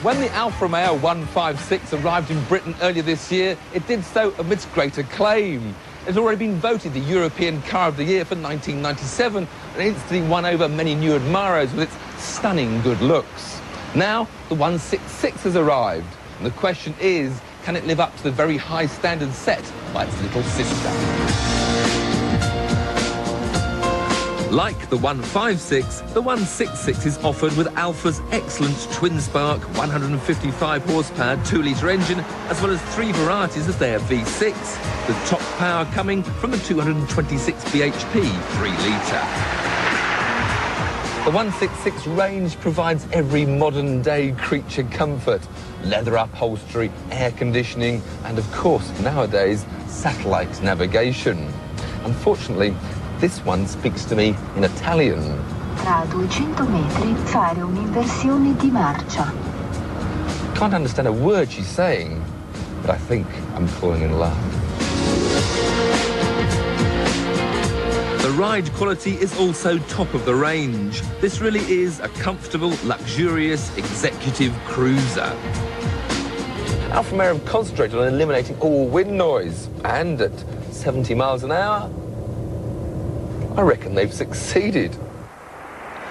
When the Alfa Romeo 156 arrived in Britain earlier this year, it did so amidst great acclaim. It had already been voted the European Car of the Year for 1997 and instantly won over many new admirers with its stunning good looks. Now, the 166 has arrived, and the question is, can it live up to the very high standards set by its little sister? Like the 156, the 166 is offered with Alfa's excellent twin-spark 155 horsepower 2-litre engine, as well as 3 varieties of their V6, with top power coming from the 226 bhp 3-litre. The 166 range provides every modern-day creature comfort: leather upholstery, air conditioning, and of course, nowadays, satellite navigation. Unfortunately, this one speaks to me in Italian. Tra 200 metri fare un'inversione di marcia. Can't understand a word she's saying, but I think I'm falling in love. The ride quality is also top of the range. This really is a comfortable, luxurious, executive cruiser. Alfa Romeo have concentrated on eliminating all wind noise, and at 70 miles an hour, I reckon they've succeeded.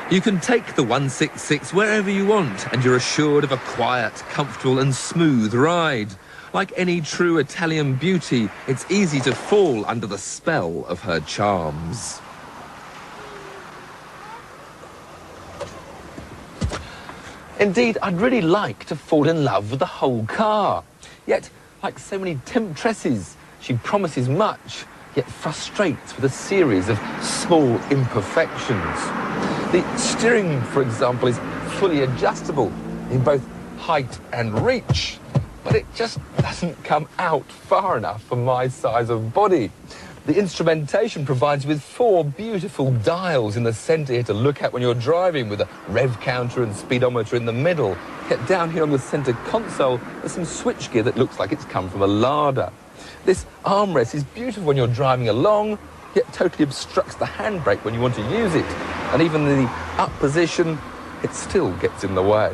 You can take the 166 wherever you want, and you're assured of a quiet, comfortable and smooth ride. Like any true Italian beauty, it's easy to fall under the spell of her charms. Indeed, I'd really like to fall in love with the whole car. Yet, like so many temptresses, she promises much, yet frustrates with a series of small imperfections. The steering, for example, is fully adjustable in both height and reach, but it just doesn't come out far enough for my size of body. The instrumentation provides you with 4 beautiful dials in the centre here to look at when you're driving, with a rev counter and speedometer in the middle. Yet down here on the centre console, there's some switchgear that looks like it's come from a larder. This armrest is beautiful when you're driving along, yet totally obstructs the handbrake when you want to use it. And even in the up position, it still gets in the way.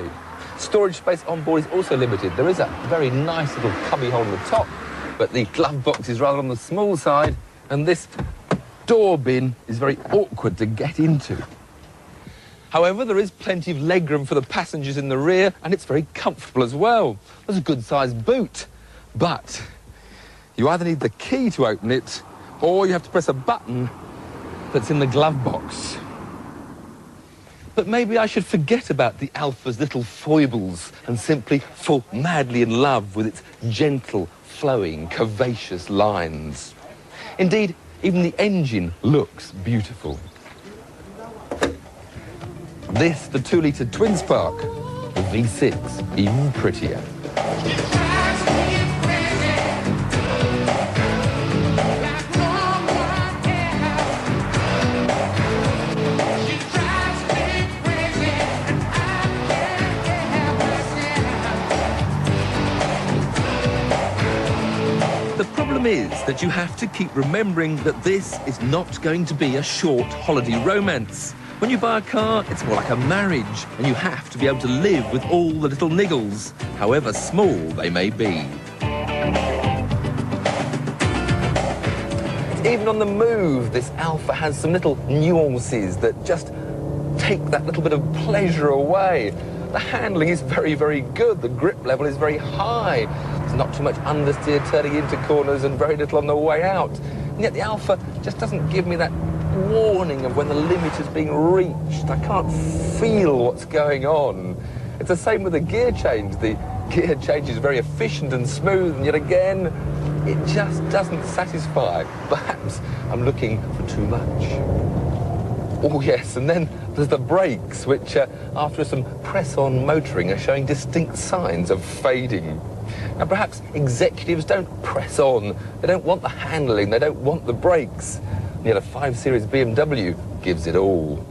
Storage space on board is also limited. There is a very nice little cubby hole at the top, but the glove box is rather on the small side, and this door bin is very awkward to get into. However, there is plenty of legroom for the passengers in the rear, and it's very comfortable as well. There's a good-sized boot, but you either need the key to open it, or you have to press a button that's in the glove box. But maybe I should forget about the Alfa's little foibles and simply fall madly in love with its gentle, flowing, curvaceous lines. Indeed, even the engine looks beautiful. This, the 2-litre twin-spark, the V6, even prettier. The problem is that you have to keep remembering that this is not going to be a short holiday romance. When you buy a car, it's more like a marriage, and you have to be able to live with all the little niggles, however small they may be. Even on the move, this Alfa has some little nuances that just take that little bit of pleasure away. The handling is very, very good. The grip level is very high. There's not too much understeer turning into corners and very little on the way out. And yet the Alfa just doesn't give me that warning of when the limit is being reached. I can't feel what's going on. It's the same with the gear change. The gear change is very efficient and smooth, and yet again, it just doesn't satisfy. Perhaps I'm looking for too much. Oh yes, and then there's the brakes, which after some press-on motoring are showing distinct signs of fading. Now perhaps executives don't press on, they don't want the handling, they don't want the brakes. And yet a 5 Series BMW gives it all.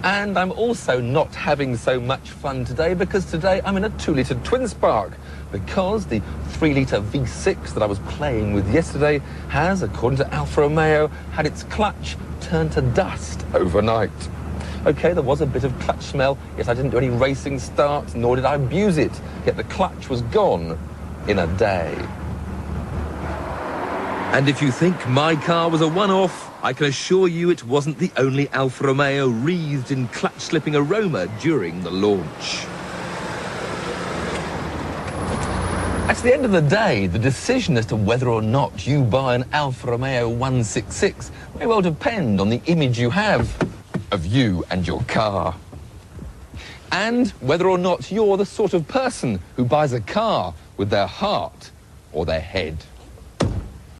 And I'm also not having so much fun today because today I'm in a 2-litre twin-spark, because the 3-litre V6 that I was playing with yesterday has, according to Alfa Romeo, had its clutch turned to dust overnight. OK, there was a bit of clutch smell, yet I didn't do any racing starts, nor did I abuse it, yet the clutch was gone in a day. And if you think my car was a one-off, I can assure you it wasn't the only Alfa Romeo wreathed in clutch-slipping aroma during the launch. At the end of the day, the decision as to whether or not you buy an Alfa Romeo 166 may well depend on the image you have of you and your car. And whether or not you're the sort of person who buys a car with their heart or their head.